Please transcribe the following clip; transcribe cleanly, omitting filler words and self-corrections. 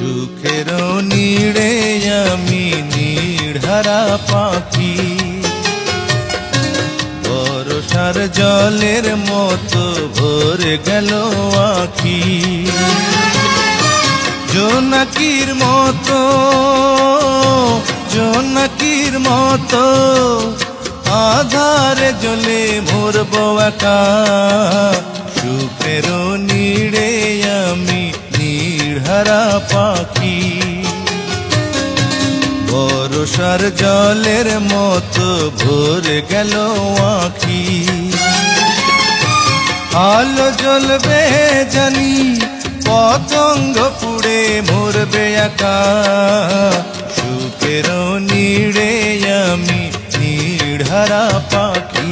সুখের নীড়ে আমি নির্হারা পাখি, বর্ষার জলের মতো ভরে গেল আখি। জোনাকির মতো, জোনাকির মতো আধারে জ্বলে মরব একা। সুখের নীড়ে আমি নির্হারা পাখি, বর্ষার জলের মতো ভরে গেল আখি। আলো জ্বলবে জানি, পতঙ্গ পুড়ে মরবে একা। সুখের নীড়ে আমি নির্হারা পাখি।